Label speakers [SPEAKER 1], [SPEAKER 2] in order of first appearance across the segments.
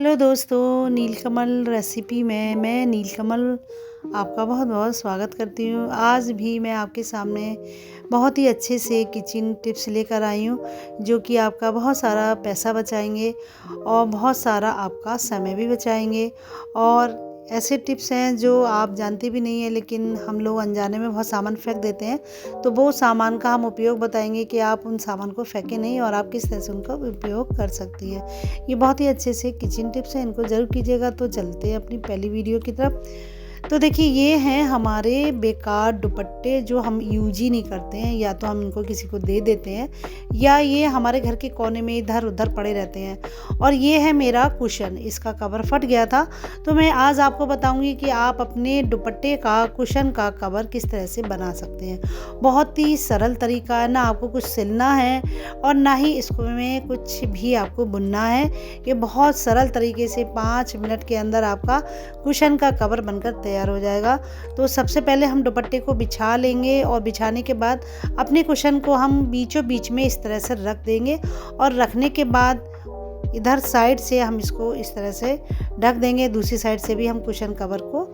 [SPEAKER 1] Hello दोस्तों, नीलकमल recipe में मैं नीलकमल आपका बहुत बहुत स्वागत करती हूँ। आज भी मैं आपके सामने बहुत ही अच्छे से किचन टिप्स लेकर आई हूँ, जो कि आपका बहुत सारा पैसा बचाएंगे और बहुत सारा आपका समय भी बचाएंगे। और ऐसे टिप्स हैं जो आप जानते भी नहीं हैं, लेकिन हम लोग अनजाने में बहुत सामान फेंक देते हैं। तो वो सामान का हम उपयोग बताएंगे कि आप उन सामान को फेंकें नहीं और आप किस तरह से उनका उपयोग कर सकती हैं। ये बहुत ही अच्छे से किचन टिप्स हैं, इनको ज़रूर कीजिएगा। तो चलते हैं अपनी पहली वीडियो की तरफ। तो देखिए, ये हैं हमारे बेकार दुपट्टे जो हम यूज ही नहीं करते हैं, या तो हम इनको किसी को दे देते हैं या ये हमारे घर के कोने में इधर उधर पड़े रहते हैं। और ये है मेरा कुशन, इसका कवर फट गया था। तो मैं आज आपको बताऊंगी कि आप अपने दुपट्टे का कुशन का कवर किस तरह से बना सकते हैं। बहुत ही सरल तरीका है, ना आपको कुछ सिलना है और ना ही इसमें कुछ भी आपको बुनना है। ये बहुत सरल तरीके से 5 मिनट के अंदर आपका कुशन का कवर बनकर तैयार हो जाएगा। तो सबसे पहले हम दुपट्टे को बिछा लेंगे और बिछाने के बाद अपने कुशन को हम बीचों बीच में इस तरह से रख देंगे। और रखने के बाद इधर साइड से हम इसको इस तरह से ढक देंगे, दूसरी साइड से भी हम कुशन कवर को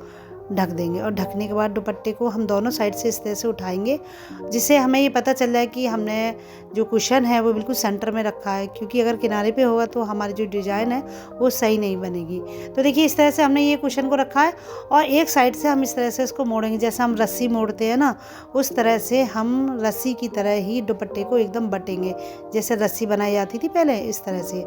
[SPEAKER 1] ढक देंगे। और ढकने के बाद दुपट्टे को हम दोनों साइड से इस तरह से उठाएंगे, जिससे हमें ये पता चल जाए कि हमने जो कुशन है वो बिल्कुल सेंटर में रखा है, क्योंकि अगर किनारे पे होगा तो हमारी जो डिज़ाइन है वो सही नहीं बनेगी। तो देखिए, इस तरह से हमने ये कुशन को रखा है और एक साइड से हम इस तरह से इसको मोड़ेंगे, जैसे हम रस्सी मोड़ते हैं ना, उस तरह से हम रस्सी की तरह ही दुपट्टे को एकदम बटेंगे, जैसे रस्सी बनाई जाती थी पहले, इस तरह से।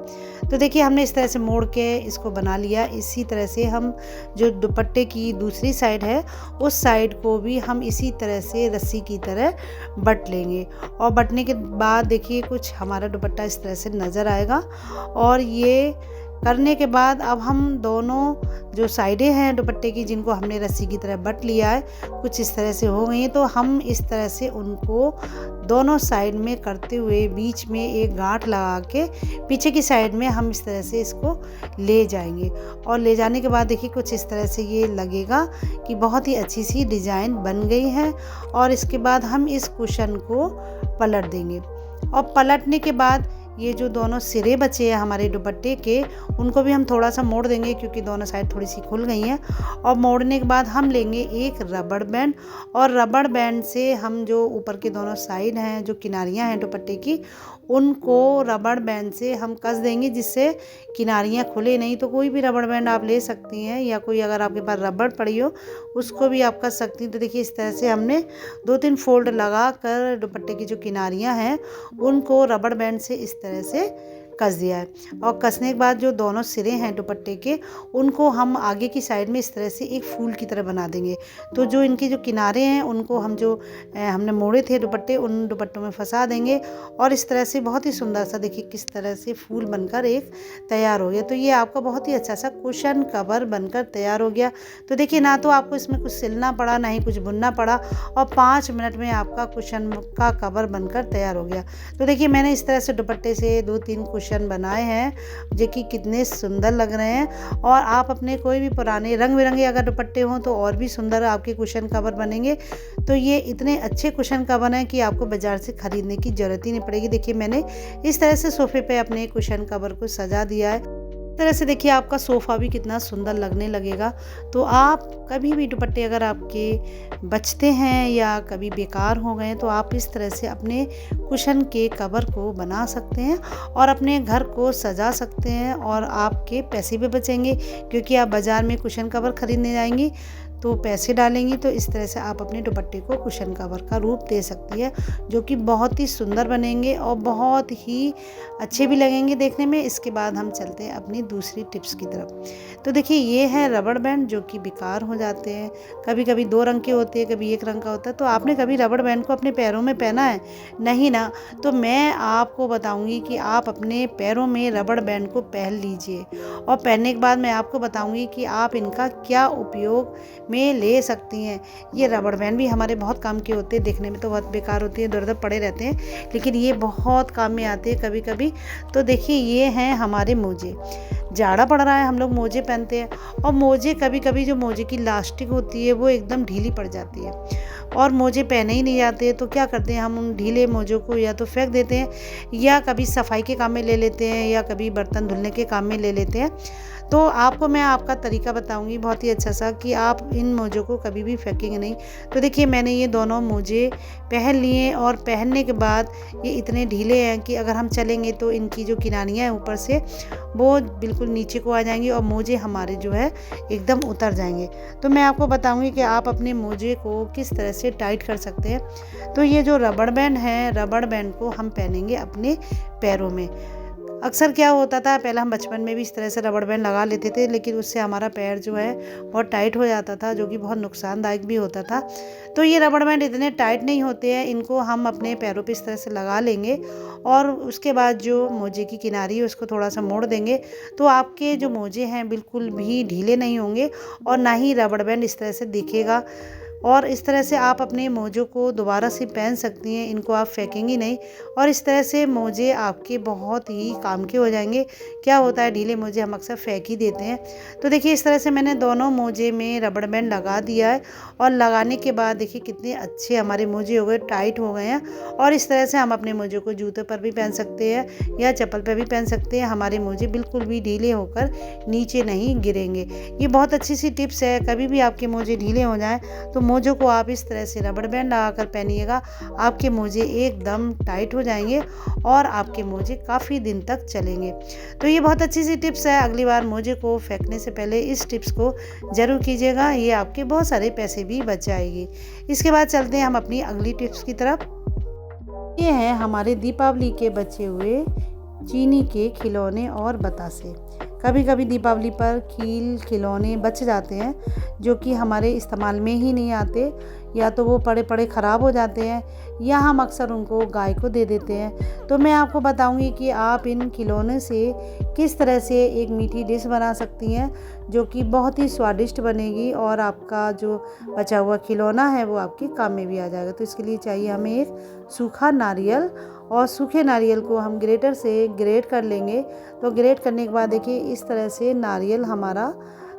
[SPEAKER 1] तो देखिए, हमने इस तरह से मोड़ के इसको बना लिया। इसी तरह से हम जो दुपट्टे की दूसरी साइड है उस साइड को भी हम इसी तरह से रस्सी की तरह बट लेंगे। और बटने के बाद देखिए, कुछ हमारा दुपट्टा इस तरह से नज़र आएगा। और ये करने के बाद अब हम दोनों जो साइडें हैं दुपट्टे की, जिनको हमने रस्सी की तरह बट लिया है, कुछ इस तरह से हो गई हैं। तो हम इस तरह से उनको दोनों साइड में करते हुए बीच में एक गांठ लगा के पीछे की साइड में हम इस तरह से इसको ले जाएंगे। और ले जाने के बाद देखिए, कुछ इस तरह से ये लगेगा कि बहुत ही अच्छी सी डिज़ाइन बन गई है। और इसके बाद हम इस कुशन को पलट देंगे। और पलटने के बाद ये जो दोनों सिरे बचे हैं हमारे दुपट्टे के, उनको भी हम थोड़ा सा मोड़ देंगे, क्योंकि दोनों साइड थोड़ी सी खुल गई हैं। और मोड़ने के बाद हम लेंगे एक रबड़ बैंड, और रबड़ बैंड से हम जो ऊपर के दोनों साइड हैं, जो किनारियां हैं दुपट्टे की, उनको रबड़ बैंड से हम कस देंगे, जिससे किनारियां खुले नहीं। तो कोई भी रबड़ बैंड आप ले सकती हैं, या कोई अगर आपके पास रबड़ पड़ी हो उसको भी आप कस सकती हैं। तो देखिए, इस तरह से हमने 2-3 फोल्ड लगा कर दुपट्टे की जो किनारियां हैं उनको रबड़ बैंड से इस तरह से कस दिया है। और कसने के बाद जो दोनों सिरे हैं दुपट्टे के, उनको हम आगे की साइड में इस तरह से एक फूल की तरह बना देंगे। तो जो इनके जो किनारे हैं उनको हम जो हमने मोड़े थे दुपट्टे, उन दुपट्टों में फंसा देंगे। और इस तरह से बहुत ही सुंदर सा देखिए किस तरह से फूल बनकर एक तैयार हो गया। तो ये आपका बहुत ही अच्छा सा कुशन कवर बनकर तैयार हो गया। तो देखिए, ना तो आपको इसमें कुछ सिलना पड़ा, ना ही कुछ बुनना पड़ा, और 5 मिनट में आपका कुशन का कवर बनकर तैयार हो गया। तो देखिए, मैंने इस तरह से दुपट्टे से 2-3 कुशन बनाए हैं, जो कि कितने सुंदर लग रहे हैं। और आप अपने कोई भी पुराने रंग बिरंगे अगर दुपट्टे हों तो और भी सुंदर आपके कुशन कवर बनेंगे। तो ये इतने अच्छे कुशन कवर हैं कि आपको बाजार से खरीदने की ज़रूरत ही नहीं पड़ेगी। देखिए, मैंने इस तरह से सोफे पे अपने कुशन कवर को सजा दिया है। इस तरह से देखिए, आपका सोफ़ा भी कितना सुंदर लगने लगेगा। तो आप कभी भी दुपट्टे अगर आपके बचते हैं या कभी बेकार हो गए, तो आप इस तरह से अपने कुशन के कवर को बना सकते हैं और अपने घर को सजा सकते हैं। और आपके पैसे भी बचेंगे, क्योंकि आप बाज़ार में कुशन कवर खरीदने जाएंगी तो पैसे डालेंगी। तो इस तरह से आप अपने दुपट्टे को कुशन कवर का रूप दे सकती है, जो कि बहुत ही सुंदर बनेंगे और बहुत ही अच्छे भी लगेंगे देखने में। इसके बाद हम चलते हैं अपनी दूसरी टिप्स की तरफ। तो देखिए, ये है रबड़ बैंड, जो कि बेकार हो जाते हैं। कभी कभी 2 रंग के होते हैं, कभी 1 रंग का होता है। तो आपने कभी रबड़ बैंड को अपने पैरों में पहना है? नहीं ना। तो मैं आपको बताऊंगी कि आप अपने पैरों में रबड़ बैंड को पहन लीजिए, और पहनने के बाद मैं आपको बताऊंगी कि आप इनका क्या उपयोग में ले सकती हैं। ये रबड़ बैंड भी हमारे बहुत काम के होते हैं, देखने में तो बहुत बेकार होते हैं, इधर-उधर पड़े रहते हैं, लेकिन ये बहुत काम में आते हैं कभी कभी। तो देखिए, ये हैं हमारे मोजे। जाड़ा पड़ रहा है, हम लोग मोजे पहनते हैं, और मोजे कभी कभी जो मोजे की लास्टिक होती है वो एकदम ढीली पड़ जाती है और मोजे पहने ही नहीं जाते। तो क्या करते हैं, हम उन ढीले मोजों को या तो फेंक देते हैं, या कभी सफाई के काम में ले लेते हैं, या कभी बर्तन धुलने के काम में ले लेते हैं। तो आपको मैं आपका तरीका बताऊंगी बहुत ही अच्छा सा कि आप इन मोज़ों को कभी भी फेंकेंगे नहीं। तो देखिए मैंने ये दोनों मोज़े पहन लिए और पहनने के बाद ये इतने ढीले हैं कि अगर हम चलेंगे तो इनकी जो किनारियाँ हैं ऊपर से वो बिल्कुल नीचे को आ जाएंगी और मोज़े हमारे जो है एकदम उतर जाएंगे। तो मैं आपको बताऊंगी कि आप अपने मोज़े को किस तरह से टाइट कर सकते हैं। तो ये जो रबड़ बैंड है, रबड़ बैंड को हम पहनेंगे अपने पैरों में। अक्सर क्या होता था, पहले हम बचपन में भी इस तरह से रबड़ बैंड लगा लेते थे, लेकिन उससे हमारा पैर जो है बहुत टाइट हो जाता था, जो कि बहुत नुकसानदायक भी होता था। तो ये रबड़ बैंड इतने टाइट नहीं होते हैं, इनको हम अपने पैरों पे इस तरह से लगा लेंगे और उसके बाद जो मोजे की किनारी है उसको थोड़ा सा मोड़ देंगे। तो आपके जो मोजे हैं बिल्कुल भी ढीले नहीं होंगे और ना ही रबड़ बैंड इस तरह से दिखेगा। और इस तरह से आप अपने मोज़ों को दोबारा से पहन सकती हैं, इनको आप फेंकेंगी नहीं। और इस तरह से मोज़े आपके बहुत ही काम के हो जाएंगे। क्या होता है, ढीले मोज़े हम अक्सर फेंक ही देते हैं। तो देखिए इस तरह से मैंने दोनों मोज़े में रबड़ बैंड लगा दिया है और लगाने के बाद देखिए कितने अच्छे हमारे मोज़े हो गए, टाइट हो गए हैं। और इस तरह से हम अपने मोज़ों को जूते पर भी पहन सकते हैं या चप्पल पर भी पहन सकते हैं। हमारे मोज़े बिल्कुल भी ढीले होकर नीचे नहीं गिरेंगे। ये बहुत अच्छी सी टिप्स है। कभी भी आपके मोज़े ढीले हो जाएँ तो मोज़ों को आप इस तरह से रबड़ बैंड लगाकर पहनिएगा, आपके मोज़े एकदम टाइट हो जाएंगे और आपके मोज़े काफ़ी दिन तक चलेंगे। तो ये बहुत अच्छी सी टिप्स है। अगली बार मोज़े को फेंकने से पहले इस टिप्स को ज़रूर कीजिएगा, ये आपके बहुत सारे पैसे भी बच जाएगी। इसके बाद चलते हैं हम अपनी अगली टिप्स की तरफ। ये हैं हमारे दीपावली के बचे हुए चीनी के खिलौने और बतासे। कभी कभी दीपावली पर खिलौने बच जाते हैं जो कि हमारे इस्तेमाल में ही नहीं आते, या तो वो पड़े पड़े ख़राब हो जाते हैं या हम अक्सर उनको गाय को दे देते हैं। तो मैं आपको बताऊंगी कि आप इन खिलौने से किस तरह से एक मीठी डिश बना सकती हैं जो कि बहुत ही स्वादिष्ट बनेगी और आपका जो बचा हुआ खिलौना है वो आपके काम में भी आ जाएगा। तो इसके लिए चाहिए हमें एक सूखा नारियल, और सूखे नारियल को हम ग्रेटर से ग्रेट कर लेंगे। तो ग्रेट करने के बाद देखिए इस तरह से नारियल हमारा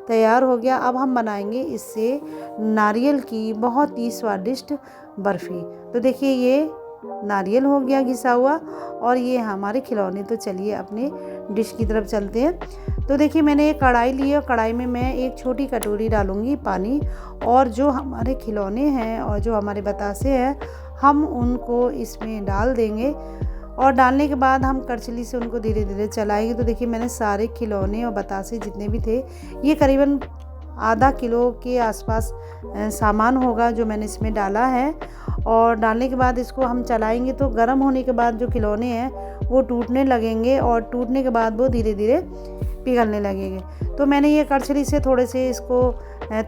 [SPEAKER 1] तैयार हो गया। अब हम बनाएंगे इससे नारियल की बहुत ही स्वादिष्ट बर्फ़ी। तो देखिए ये नारियल हो गया घिसा हुआ और ये हमारे खिलौने। तो चलिए अपने डिश की तरफ चलते हैं। तो देखिए मैंने एक कढ़ाई ली है, कढ़ाई में मैं एक छोटी कटोरी डालूंगी पानी, और जो हमारे खिलौने हैं और जो हमारे बतासे हैं हम उनको इसमें डाल देंगे। और डालने के बाद हम करछली से उनको धीरे धीरे चलाएंगे। तो देखिए मैंने सारे खिलौने और बतासे जितने भी थे, ये करीबन आधा किलो के आसपास सामान होगा जो मैंने इसमें डाला है। और डालने के बाद इसको हम चलाएंगे तो गर्म होने के बाद जो खिलौने हैं वो टूटने लगेंगे और टूटने के बाद वो धीरे धीरे पिघलने लगेंगे। तो मैंने ये करछली से थोड़े से इसको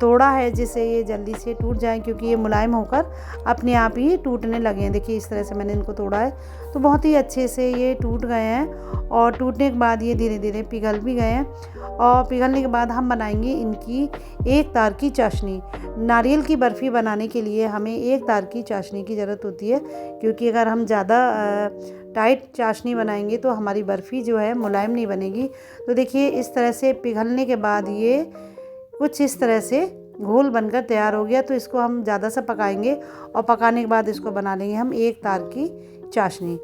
[SPEAKER 1] तोड़ा है जिससे ये जल्दी से टूट जाए, क्योंकि ये मुलायम होकर अपने आप ही टूटने लगे हैं। देखिए इस तरह से मैंने इनको तोड़ा है तो बहुत ही अच्छे से ये टूट गए हैं और टूटने के बाद ये धीरे धीरे पिघल भी गए हैं। और पिघलने के बाद हम बनाएंगे इनकी एक तार की चाशनी। नारियल की बर्फ़ी बनाने के लिए हमें एक तार की चाशनी की ज़रूरत होती है, क्योंकि अगर हम ज़्यादा टाइट चाशनी बनाएंगे तो हमारी बर्फ़ी जो है मुलायम नहीं बनेगी। तो देखिए इस तरह से पिघलने के बाद ये कुछ इस तरह से घोल बनकर तैयार हो गया। तो इसको हम ज़्यादा सा पकाएंगे और पकाने के बाद इसको बना लेंगे हम एक तार की चाशनी।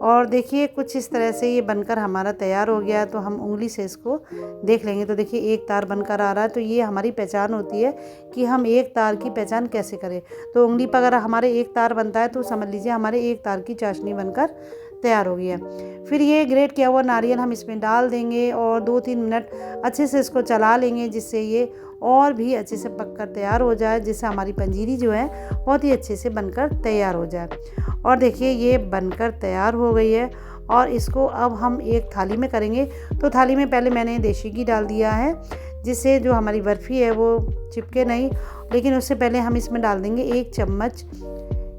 [SPEAKER 1] और देखिए कुछ इस तरह से ये बनकर हमारा तैयार हो गया। तो हम उंगली से इसको देख लेंगे तो देखिए एक तार बनकर आ रहा है। तो ये हमारी पहचान होती है कि हम एक तार की पहचान कैसे करें। तो उंगली पर अगर हमारे एक तार बनता है तो समझ लीजिए हमारे एक तार की चाशनी बनकर तैयार हो गया। फिर ये ग्रेट किया हुआ नारियल हम इसमें डाल देंगे और 2-3 मिनट अच्छे से इसको चला लेंगे, जिससे ये और भी अच्छे से पककर तैयार हो जाए, जिससे हमारी पंजीरी जो है बहुत ही अच्छे से बनकर तैयार हो जाए। और देखिए ये बनकर तैयार हो गई है और इसको अब हम एक थाली में करेंगे। तो थाली में पहले मैंने देशी घी डाल दिया है, जिससे जो हमारी बर्फ़ी है वो चिपके नहीं। लेकिन उससे पहले हम इसमें डाल देंगे 1 चम्मच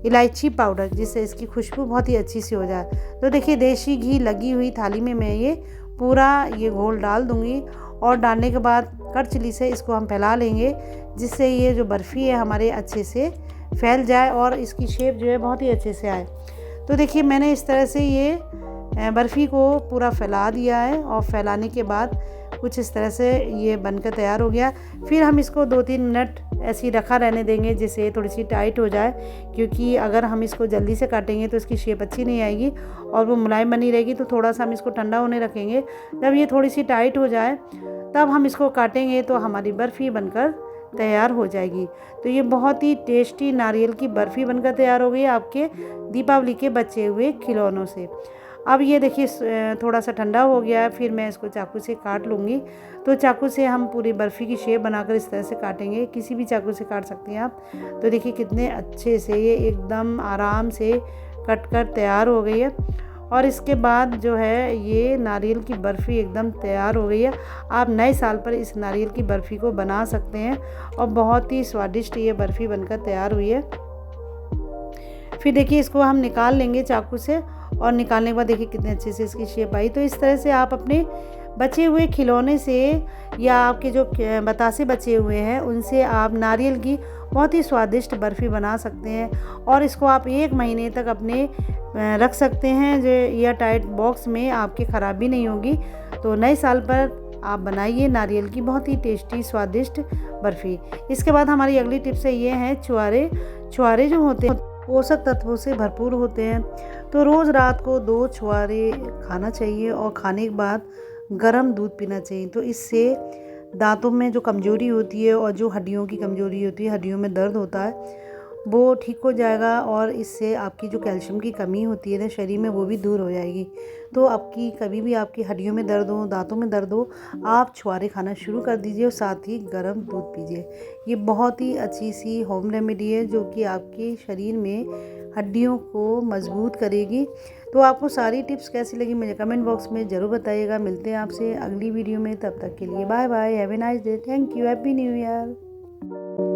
[SPEAKER 1] इलायची पाउडर, जिससे इसकी खुशबू बहुत ही अच्छी सी हो जाए। तो देखिए देशी घी लगी हुई थाली में मैं ये पूरा ये घोल डाल दूँगी और डालने के बाद करछली से इसको हम फैला लेंगे, जिससे ये जो बर्फ़ी है हमारे अच्छे से फैल जाए और इसकी शेप जो है बहुत ही अच्छे से आए। तो देखिए मैंने इस तरह से ये बर्फ़ी को पूरा फैला दिया है और फैलाने के बाद कुछ इस तरह से ये बनकर तैयार हो गया। फिर हम इसको 2-3 मिनट ऐसे ही रखा रहने देंगे जिससे थोड़ी सी टाइट हो जाए, क्योंकि अगर हम इसको जल्दी से काटेंगे तो इसकी शेप अच्छी नहीं आएगी और वो मुलायम बनी रहेगी। तो थोड़ा सा हम इसको ठंडा होने रखेंगे। जब ये थोड़ी सी टाइट हो जाए तब हम इसको काटेंगे तो हमारी बर्फ़ी बनकर तैयार हो जाएगी। तो ये बहुत ही टेस्टी नारियल की बर्फ़ी बनकर तैयार हो गई आपके दीपावली के बचे हुए खिलौनों से। अब ये देखिए थोड़ा सा ठंडा हो गया है, फिर मैं इसको चाकू से काट लूँगी। तो चाकू से हम पूरी बर्फ़ी की शेप बनाकर इस तरह से काटेंगे, किसी भी चाकू से काट सकते हैं आप। तो देखिए कितने अच्छे से ये एकदम आराम से कट कर तैयार हो गई है। और इसके बाद जो है ये नारियल की बर्फ़ी एकदम तैयार हो गई है। आप नए साल पर इस नारियल की बर्फ़ी को बना सकते हैं और बहुत ही स्वादिष्ट ये बर्फ़ी बनकर तैयार हुई है। फिर देखिए इसको हम निकाल लेंगे चाकू से और निकालने के बाद देखिए कितने अच्छे से इसकी शेप आई। तो इस तरह से आप अपने बचे हुए खिलौने से या आपके जो बतासे बचे हुए हैं उनसे आप नारियल की बहुत ही स्वादिष्ट बर्फ़ी बना सकते हैं और इसको आप 1 महीने तक अपने रख सकते हैं जो एयर टाइट बॉक्स में, आपकी ख़राब भी नहीं होगी। तो नए साल पर आप बनाइए नारियल की बहुत ही टेस्टी स्वादिष्ट बर्फ़ी। इसके बाद हमारी अगली टिप्स ये हैं छुआरे। छुआरे जो होते हैं पोषक तत्वों से भरपूर होते हैं। तो रोज़ रात को 2 छुआरे खाना चाहिए और खाने के बाद गर्म दूध पीना चाहिए। तो इससे दांतों में जो कमज़ोरी होती है और जो हड्डियों की कमज़ोरी होती है, हड्डियों में दर्द होता है, वो ठीक हो जाएगा और इससे आपकी जो कैल्शियम की कमी होती है ना शरीर में, वो भी दूर हो जाएगी। तो आपकी कभी भी आपकी हड्डियों में दर्द हो, दांतों में दर्द हो, आप छुआरे खाना शुरू कर दीजिए और साथ ही गर्म दूध पीजिए। ये बहुत ही अच्छी सी होम रेमेडी है जो कि आपके शरीर में हड्डियों को मजबूत करेगी। तो आपको सारी टिप्स कैसी लगी मुझे कमेंट बॉक्स में ज़रूर बताइएगा। मिलते हैं आपसे अगली वीडियो में, तब तक के लिए bye bye, have a nice day, thank you, happy new year.